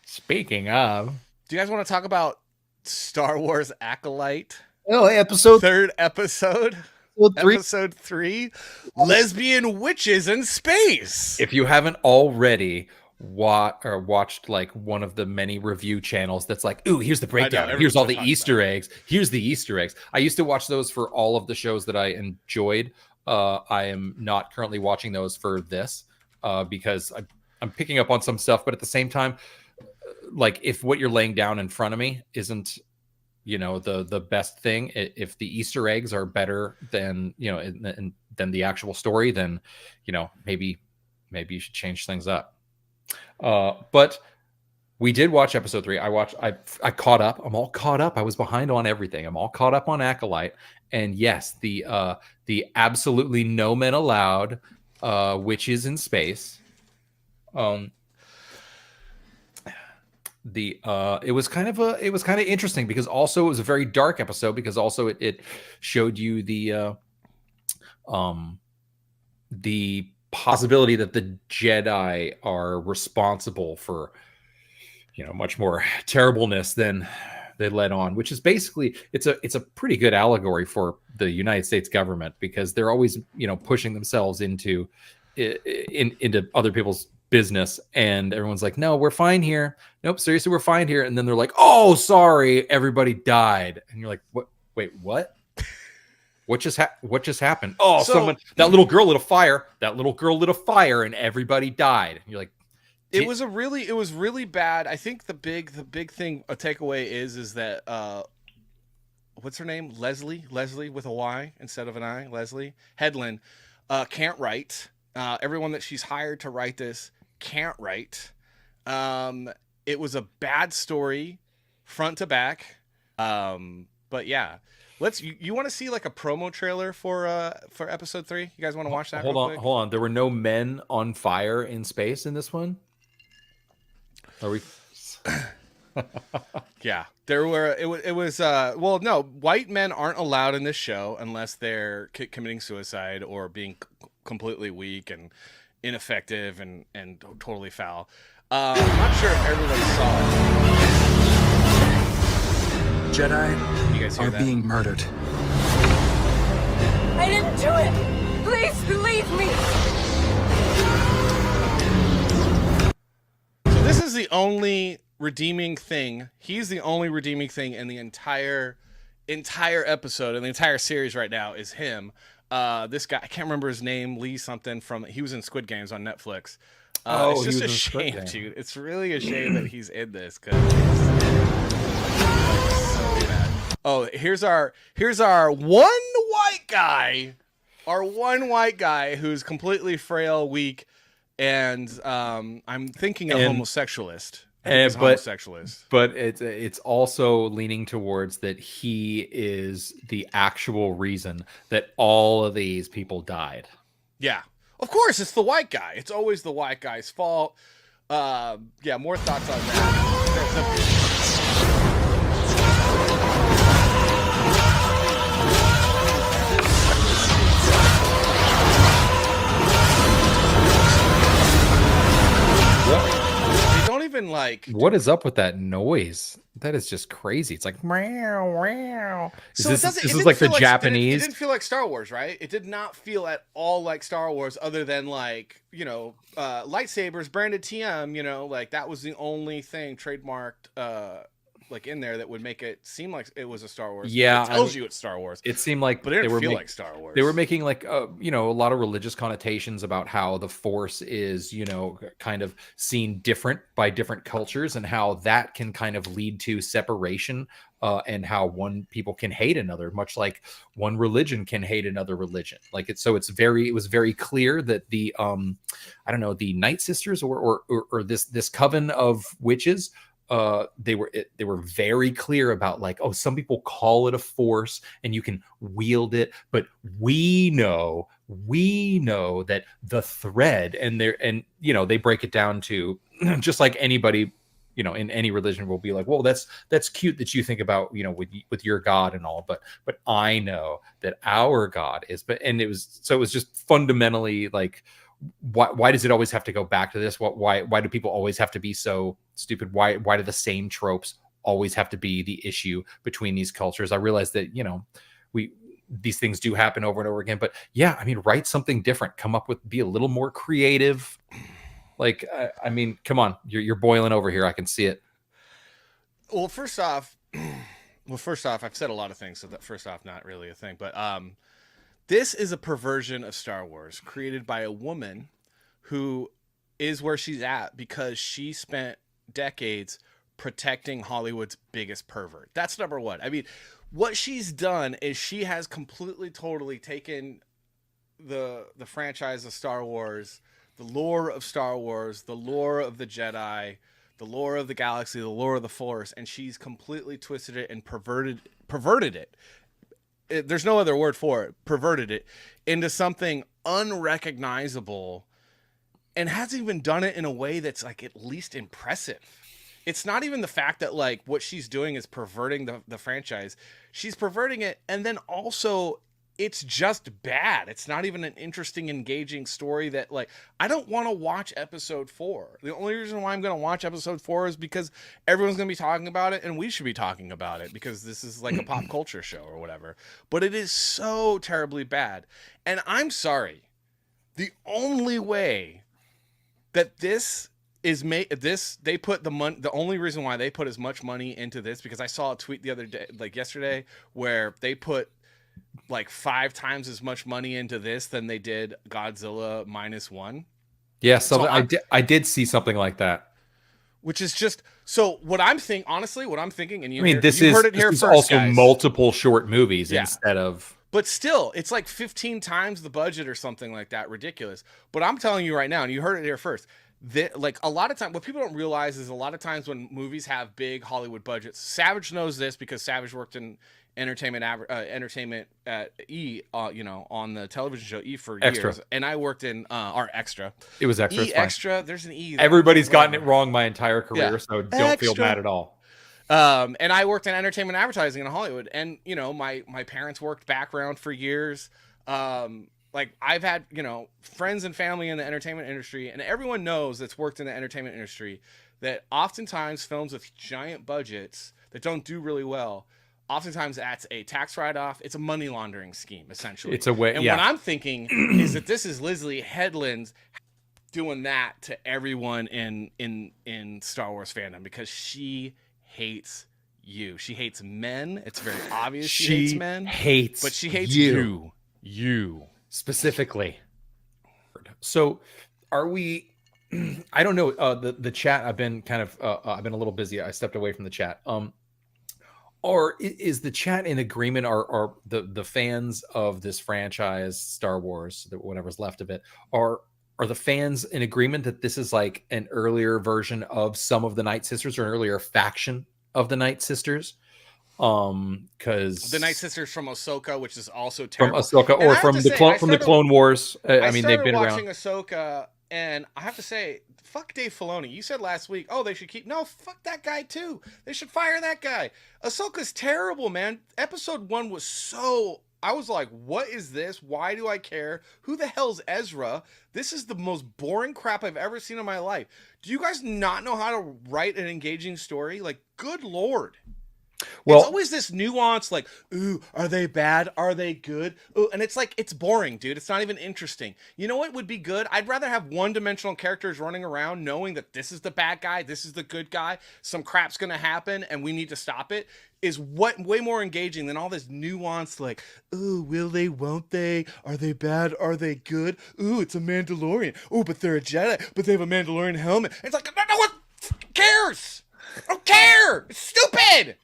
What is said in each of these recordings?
Speaking of, Do you guys want to talk about Star Wars Acolyte? Oh, episode Third episode? three. Episode 3? Lesbian witches in space! if you haven't already watched like one of the many review channels that's like, ooh, here's the breakdown, here's all the Easter eggs, here's the Easter eggs. I used to watch those for all of the shows that I enjoyed. I am not currently watching those for this because I'm picking up on some stuff, but at the same time, like if what you're laying down in front of me isn't, you know, the best thing, if the Easter eggs are better than, you know, than the actual story, then, you know, maybe you should change things up. But we did watch episode 3. I caught up. I'm all caught up. I was behind on everything. I'm all caught up on Acolyte. And yes, the absolutely no men allowed witches in space. It was kind of interesting because also it was a very dark episode because also it showed you the possibility that the Jedi are responsible for, you know, much more terribleness than they let on, which is basically it's a pretty good allegory for the United States government because they're always, you know, pushing themselves into other people's business, and everyone's like, no, we're fine here. Nope, seriously, we're fine here. And then they're like, oh, sorry, everybody died. And you're like, what? Wait, what? What just happened? Oh, that little girl lit a fire. That little girl lit a fire, and everybody died. And you're like, it was really bad. I think the big thing, a takeaway is that what's her name? Leslie with a Y instead of an I. Leslie Headland can't write. Everyone that she's hired to write this can't write. It was a bad story, front to back. But yeah, you want to see like a promo trailer for episode 3? You guys want to watch that? Hold on. There were no men on fire in space in this one. Are we? Yeah, there were. It was. Well, no, white men aren't allowed in this show unless they're committing suicide or being completely weak and ineffective and totally foul. I'm not sure if everybody saw it. Jedi You guys hear are that? being murdered. I didn't do it! Please believe me! So this is the only redeeming thing. He's the only redeeming thing in the entire episode and the entire series right now is him. This guy, I can't remember his name, Lee something he was in Squid Games on Netflix. It's just a shame, dude. It's really a shame that he's in this because it's so bad. Oh, here's our one white guy. Our one white guy who's completely frail, weak, and I'm thinking a homosexualist. But it's also leaning towards that he is the actual reason that all of these people died. Yeah, of course, it's the white guy. It's always the white guy's fault. Yeah, more thoughts on that. Even like, what is up with that noise? That is just crazy. It's like meow meow. Is this like the Japanese? It didn't feel like Star Wars, right? It did not feel at all like Star Wars, other than like, you know, lightsabers branded TM. You know, like that was the only thing trademarked like in there that would make it seem like it was a Star Wars. Yeah, it tells you it's Star Wars. It seemed like, but it didn't feel like Star Wars. They were making like you know, a lot of religious connotations about how the Force is, you know, kind of seen different by different cultures, and how that can kind of lead to separation, and how one people can hate another, much like one religion can hate another religion. Like it was very clear that the I don't know, the Night Sisters or this coven of witches. They were very clear about like, oh, some people call it a force and you can wield it, but we know that the thread and you know, they break it down to just like anybody you know, in any religion will be like, well, that's cute that you think about, you know, with your God and all, but I know that our God is, and it was just fundamentally like, why does it always have to go back to this? Why do people always have to be so stupid? Why do the same tropes always have to be the issue between these cultures? I realize that, you know, these things do happen over and over again, but yeah, I mean, write something different, be a little more creative. Like, I mean, come on, you're boiling over here. I can see it. Well, first off, I've said a lot of things, so that first off, not really a thing, but this is a perversion of Star Wars created by a woman who is where she's at because she spent decades protecting Hollywood's biggest pervert. That's number one. I mean, what she's done is she has completely, totally taken the franchise of Star Wars, the lore of Star Wars, the lore of the Jedi, the lore of the galaxy, the lore of the Force, and she's completely twisted it and perverted it. There's no other word for it. Perverted it into something unrecognizable, and hasn't even done it in a way that's like at least impressive. It's not even the fact that like what she's doing is perverting the franchise. She's perverting it, and then also it's just bad. It's not even an interesting, engaging story that like, I don't want to watch episode 4. The only reason why I'm going to watch episode 4 is because everyone's going to be talking about it and we should be talking about it because this is like a pop culture show or whatever. But it is so terribly bad. And I'm sorry. The only way that this is made, they put the money, the only reason why they put as much money into this, because I saw a tweet the other day, like yesterday, where they put like 5 times as much money into this than they did Godzilla -1. Yeah, so I did see something like that. Which is just, so what I'm thinking, honestly, what I'm thinking, and you, I mean, you heard it here this first, is also guys. multiple short movies instead of. But still, it's like 15 times the budget or something like that. Ridiculous. But I'm telling you right now, and you heard it here first, like a lot of times, what people don't realize is a lot of times when movies have big Hollywood budgets, Savage knows this because Savage worked in entertainment at E, you know, on the television show E for years, and I worked in our Extra. It was Extra. E Extra. There's an E. Everybody's gotten it wrong my entire career, so don't feel mad at all. And I worked in entertainment advertising in Hollywood, and you know, my parents worked background for years. Like I've had, you know, friends and family in the entertainment industry, and everyone knows that's worked in the entertainment industry that oftentimes films with giant budgets that don't do really well, oftentimes that's a tax write-off. It's a money laundering scheme, essentially. It's a way. And what I'm thinking is that this is Leslie Headland's doing that to everyone in Star Wars fandom because she hates you. She hates men. It's very obvious she hates men. But she hates you. You. Specifically. So are we, I don't know, the chat, I've been kind of, I've been a little busy. I stepped away from the chat. Or is the chat in agreement? Are the fans of this franchise, Star Wars, whatever's left of it, are the fans in agreement that this is like an earlier version of some of the Night Sisters or an earlier faction of the Night Sisters? Because the Night Sisters from Ahsoka, which is also terrible. From Ahsoka, or from the Clone Wars. I mean, they've been around. I started watching Ahsoka, and I have to say, fuck Dave Filoni. You said last week, oh, they should keep. No, fuck that guy too. They should fire that guy. Ahsoka's terrible, man. Episode 1 was so. I was like, what is this? Why do I care? Who the hell's Ezra? This is the most boring crap I've ever seen in my life. Do you guys not know how to write an engaging story? Like, good Lord. Well, it's always this nuance, like, ooh, are they bad? Are they good? Ooh, and it's like, it's boring, dude. It's not even interesting. You know what would be good? I'd rather have one-dimensional characters running around knowing that this is the bad guy, this is the good guy, some crap's gonna happen, and we need to stop it, is way more engaging than all this nuance, like, ooh, will they, won't they? Are they bad? Are they good? Ooh, it's a Mandalorian. Ooh, but they're a Jedi, but they have a Mandalorian helmet. It's like, no one cares! I don't care! It's stupid!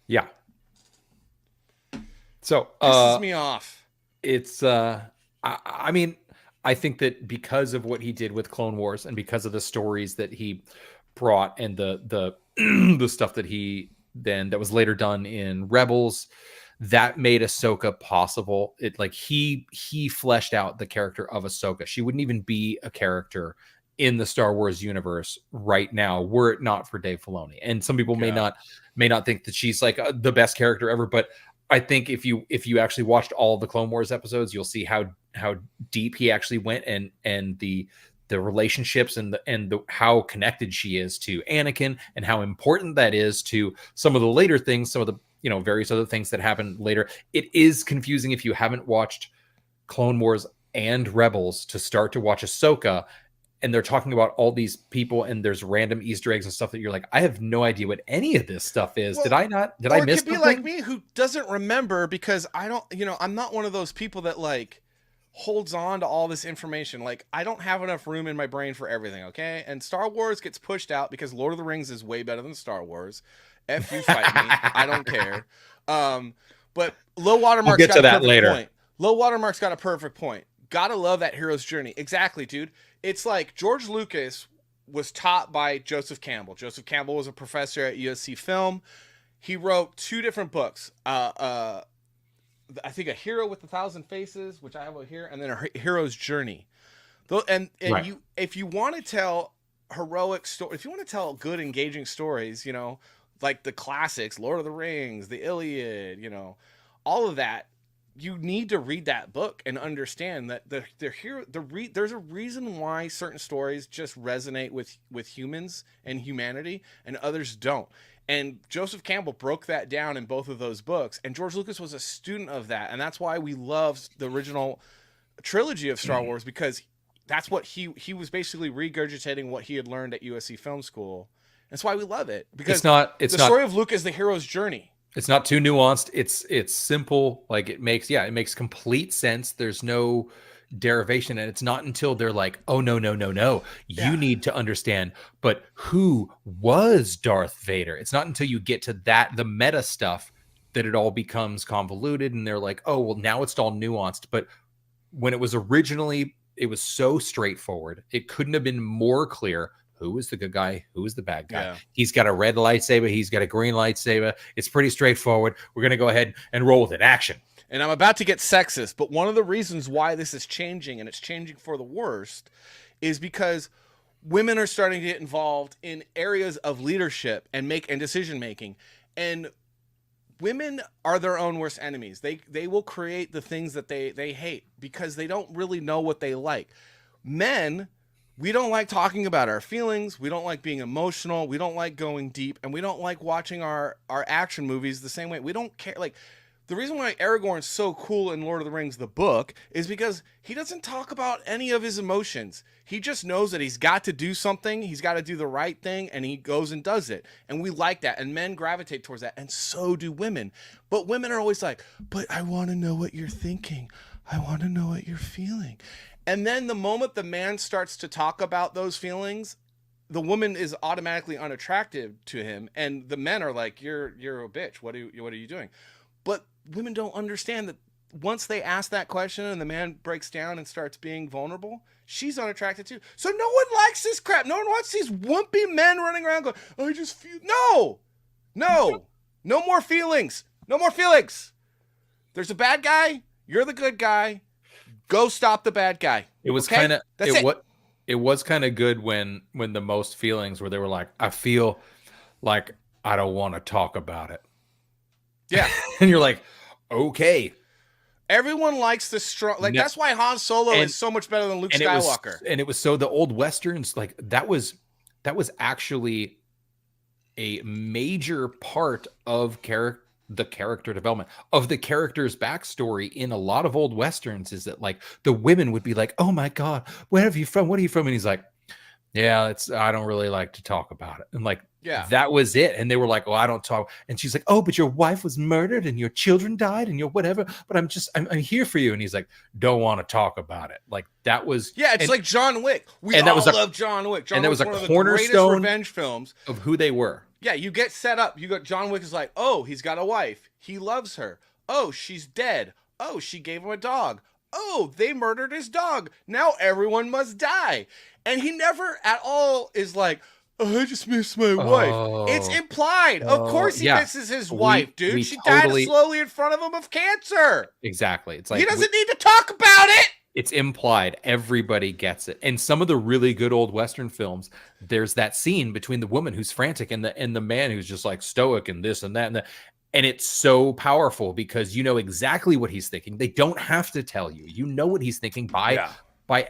Yeah. So pisses me off. It's I mean, I think that because of what he did with Clone Wars and because of the stories that he brought and the the stuff that he that was later done in Rebels, that made Ahsoka possible. It like he fleshed out the character of Ahsoka. She wouldn't even be a character in the Star Wars universe right now were it not for Dave Filoni. And some people may not think that she's like the best character ever, but I think if you actually watched all the Clone Wars episodes, you'll see how deep he actually went, and the relationships and the how connected she is to Anakin, and how important that is to some of the later things, some of the various other things that happen later. It is confusing if you haven't watched Clone Wars and Rebels to start to watch Ahsoka, and they're talking about all these people and there's random Easter eggs and stuff that you're like, I have no idea what any of this stuff is. Well, did I miss it could be like me who doesn't remember, because I don't, I'm not one of those people that like holds on to all this information. Like, I don't have enough room in my brain for everything. Okay. And Star Wars gets pushed out because Lord of the Rings is way better than Star Wars. F you, fight me. I don't care. But Low Watermark's we'll get got to a that perfect later. point. Low Watermark's got a perfect point. Gotta love that hero's journey. Exactly, dude. It's like George Lucas was taught by Joseph Campbell. Joseph Campbell was a professor at USC Film. He wrote 2 different books. I think A Hero with 1,000 Faces, which I have over here, and then A Hero's Journey. And right. If you want to tell heroic stories, if you want to tell good, engaging stories, like the classics, Lord of the Rings, the Iliad, all of that, you need to read that book and understand that there's a reason why certain stories just resonate with humans and humanity and others don't. And Joseph Campbell broke that down in both of those books. And George Lucas was a student of that. And that's why we love the original trilogy of Star Wars, because that's what he was basically regurgitating what he had learned at USC Film School. That's why we love it, because the story of Luke is the hero's journey. It's not too nuanced. It's simple. Like it makes complete sense. There's no derivation, and it's not until they're like, oh no, you need to understand, but who was Darth Vader? It's not until you get to the meta stuff, that it all becomes convoluted, and they're like, oh well, now it's all nuanced. But when it was originally, it was so straightforward. It couldn't have been more clear. Who is the good guy? Who is the bad guy? Yeah. He's got a red lightsaber. He's got a green lightsaber. It's pretty straightforward. We're going to go ahead and roll with it. Action. And I'm about to get sexist, but one of the reasons why this is changing, and it's changing for the worst, is because women are starting to get involved in areas of leadership and decision making. And women are their own worst enemies. They will create the things that they hate because they don't really know what they like. Men, we don't like talking about our feelings. We don't like being emotional. We don't like going deep, and we don't like watching our action movies the same way. We don't care. Like, the reason why Aragorn's so cool in Lord of the Rings, the book, is because he doesn't talk about any of his emotions. He just knows that he's got to do something. He's got to do the right thing, and he goes and does it. And we like that, and men gravitate towards that, and so do women. But women are always like, but I want to know what you're thinking. I want to know what you're feeling. And then the moment the man starts to talk about those feelings, the woman is automatically unattractive to him, and the men are like, "You're a bitch. What are you doing?" But women don't understand that once they ask that question and the man breaks down and starts being vulnerable, she's unattracted too. So no one likes this crap. No one wants these wimpy men running around going, "I just feel." No more feelings. No more feelings. There's a bad guy. You're the good guy. Go stop the bad guy. It was it was kind of good when the most feelings where they were like, I feel like I don't want to talk about it. Yeah. And you're like, okay. Everyone likes the strong, like that's why Han Solo is so much better than Luke Skywalker. It was so the old Westerns, like that was actually a major part of the character development of the character's backstory in a lot of old Westerns, is that like the women would be like, oh my God, where are you from? What are you from? And he's like, yeah, I don't really like to talk about it. And like, yeah, that was it. And they were like, oh, I don't talk. And she's like, oh, but your wife was murdered and your children died and your whatever, but I'm here for you. And he's like, don't want to talk about it. Like that was, it's like John Wick. We all love John Wick. And that was a cornerstone revenge films of who they were. Yeah, you get set up. You got John Wick is like, oh, he's got a wife. He loves her. Oh, she's dead. Oh, she gave him a dog. Oh, they murdered his dog. Now everyone must die. And he never at all is like, I just miss my wife. It's implied. Of course he misses his wife, dude. She died slowly in front of him of cancer. Exactly. It's like he doesn't need to talk about it. It's implied. Everybody gets it. And some of the really good old Western films, there's that scene between the woman who's frantic and the man who's just like stoic and this and that and that. And it's so powerful because you know exactly what he's thinking. They don't have to tell you. You know what he's thinking by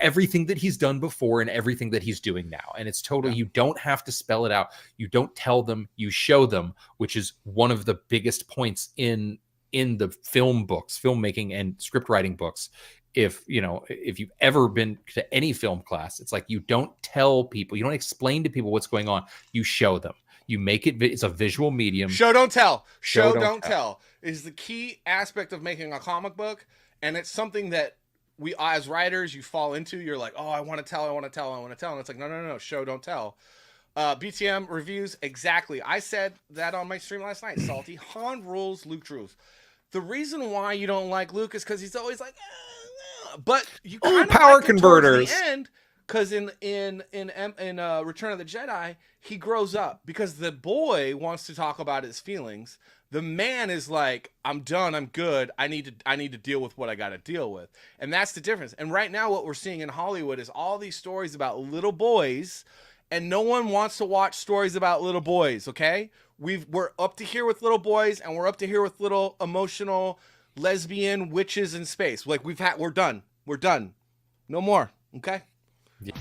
everything that he's done before and everything that he's doing now. And it's totally, you don't have to spell it out. You don't tell them, you show them, which is one of the biggest points in the film books, filmmaking and script writing books. If you've ever been to any film class, it's like, you don't tell people, you don't explain to people what's going on. You show them. You make it, it's a visual medium. Show, don't tell. Show, don't tell is the key aspect of making a comic book. And it's something that we, as writers, you fall into. You're like, oh, I want to tell. And it's like, no. Show, don't tell. BTM reviews. Exactly. I said that on my stream last night. Salty. Han rules, Luke Truth. The reason why you don't like Luke is because he's always like, but you kind of power like converters. The end, because in Return of the Jedi, he grows up because the boy wants to talk about his feelings. The man is like, I'm done. I'm good. I need to deal with what I got to deal with. And that's the difference. And right now what we're seeing in Hollywood is all these stories about little boys, and no one wants to watch stories about little boys. Okay. We're up to here with little boys, and we're up to here with little emotional lesbian witches in space. Like we're done. No more. Okay. Yeah.